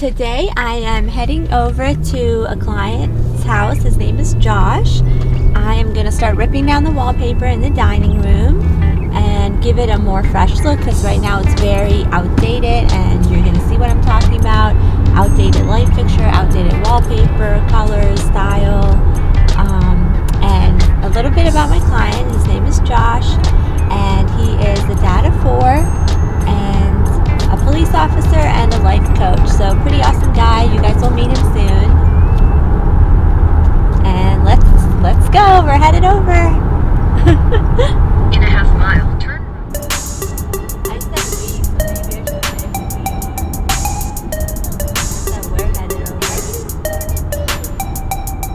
today I am heading over to a client's house. His name is Josh. I am going to start ripping down the wallpaper in the dining room and give it a more fresh look, because right now it's very outdated, and you're going to see what I'm talking about. Outdated light fixture, outdated wallpaper, colors, style, and a little bit about my client. His name is Josh, and he is the dad of 4 and a police officer and a life coach. So pretty awesome guy. You guys will meet him soon. And let's go. We're headed over. In a half mile, turn. I said we, so maybe I should say we. So we're headed over.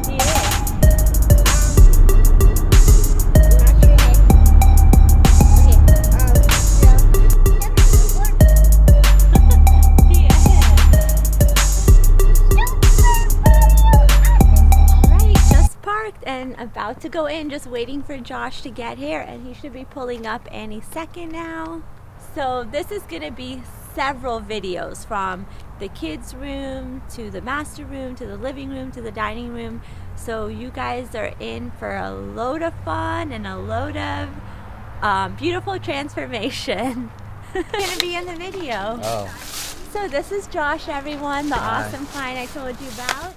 He is. I'm not sure. He is. Alright, just parked and about to go in, just waiting for Josh to get here, and he should be pulling up any second now. So this is going to be several videos, from the kids' room to the master room to the living room to the dining room. So you guys are in for a load of fun and a load of beautiful transformation. It's going to be in the video. Oh. So this is Josh, everyone, the Hi. awesome client I told you about.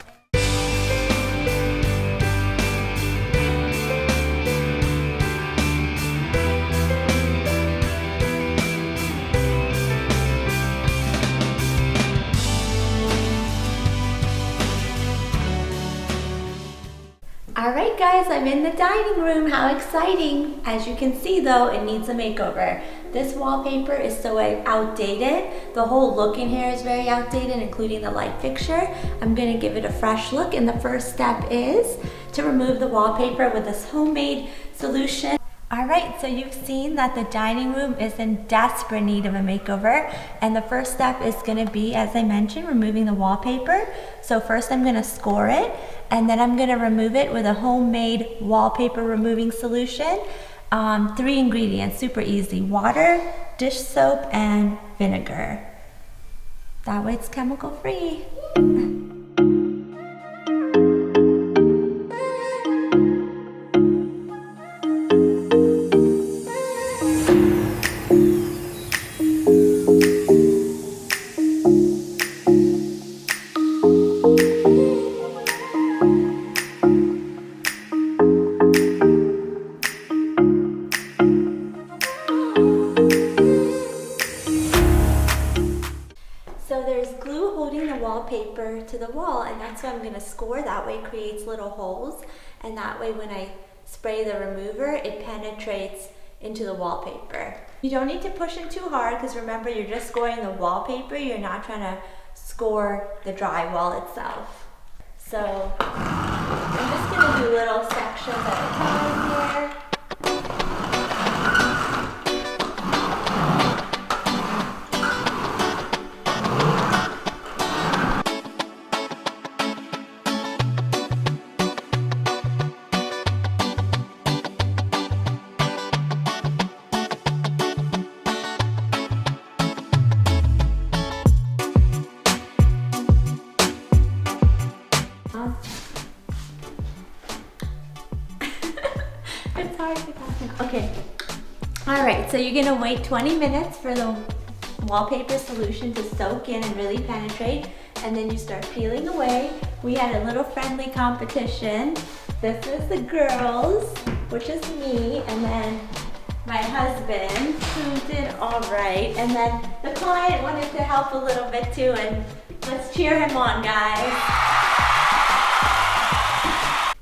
Alright guys, I'm in the dining room. How exciting. As you can see though, it needs a makeover. This wallpaper is so outdated. The whole look in here is very outdated, including the light fixture. I'm going to give it a fresh look, and the first step is to remove the wallpaper with this homemade solution. Alright, so you've seen that the dining room is in desperate need of a makeover, and the first step is going to be, as I mentioned, removing the wallpaper. So first I'm going to score it, and then I'm going to remove it with a homemade wallpaper removing solution. 3 ingredients, super easy: water, dish soap, and vinegar. That way it's chemical free. So there's glue holding the wallpaper to the wall, and that's what I'm going to score. That way it creates little holes, and that way when I spray the remover, it penetrates into the wallpaper. You don't need to push it too hard, because remember, you're just scoring the wallpaper. You're not trying to score the drywall itself. So I'm just going to do little sections at a time here. It's hard to talk. Okay. Alright, so you're going to wait 20 minutes for the wallpaper solution to soak in and really penetrate, and then you start peeling away. We had a little friendly competition. This is the girls, which is me, and then my husband, who did alright, and then the client wanted to help a little bit too, and let's cheer him on, guys.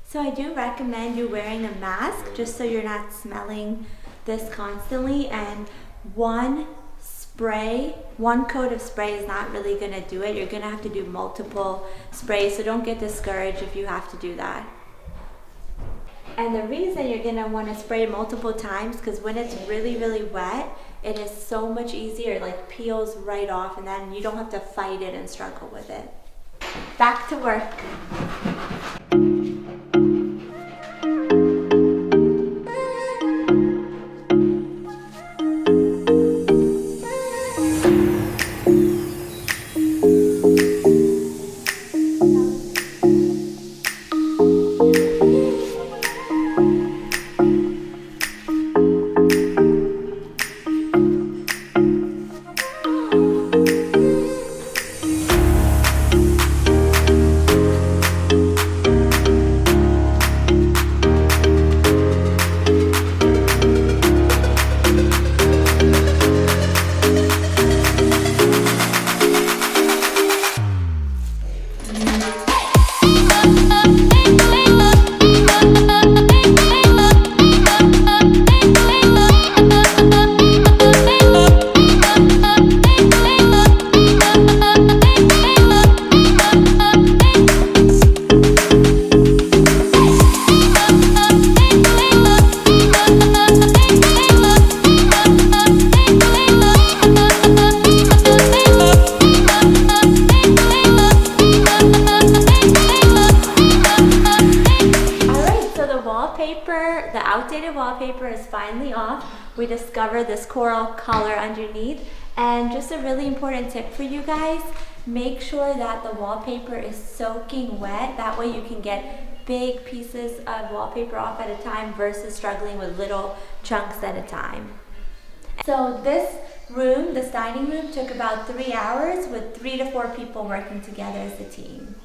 So I do recommend you wearing a mask, just so you're not smelling this constantly, and one coat of spray is not really going to do it. You're going to have to do multiple sprays, so don't get discouraged if you have to do that. And the reason you're going to want to spray multiple times, because when it's really, really wet, it is so much easier. It like peels right off, and then you don't have to fight it and struggle with it. Back to work. finally off. We discovered this coral color underneath. And just a really important tip for you guys, make sure that the wallpaper is soaking wet. That way you can get big pieces of wallpaper off at a time versus struggling with little chunks at a time. So this room, this dining room, took about 3 hours with 3 to 4 people working together as a team.